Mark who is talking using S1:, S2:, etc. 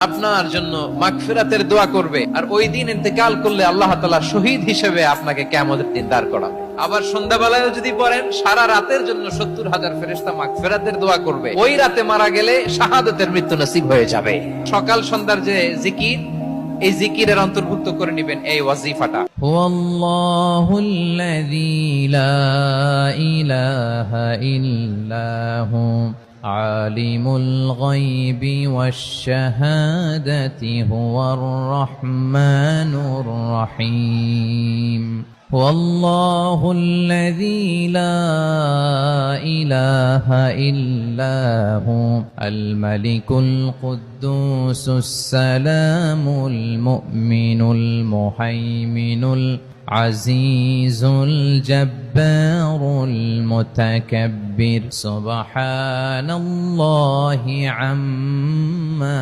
S1: আপনার জন্য মাগফিরাতের দোয়া করবে, আর ওই দিন ইন্তেকাল করলে আল্লাহ তাআলা শহীদ হিসেবে আপনাকে কিয়ামতের দিন দাঁড় করাবে। আবার সন্ধ্যাবেলায়ও যদি পড়েন, সারা রাতের জন্য 70,000 ফেরেশতা মাগফিরাতের দোয়া করবে। ওই রাতে মারা গেলে শাহাদাতের মৃত্যু নসিব হয়ে যাবে। সকাল সন্ধ্যার যে জিকির, এই জিকিরের অন্তর্ভুক্ত করে নেবেন এই ওয়াজিফাটা।
S2: হুয়াল্লাহুল্লাযী লা ইলাহা ইল্লাহু আলিমুল গায়বি ওয়াশ-শাহাদাতি হুয়ার রাহমানুর রহিম। হুয়াল্লাহুল্লাযী লা ইলাহা ইল্লাহু আল মালিকুল কুদ্দুসুস সালামুল মুমিনুল মুহাইমিনুল আজিজুল জব্বারুল মুতাকাব্বির সুবহানাল্লাহি আম্মা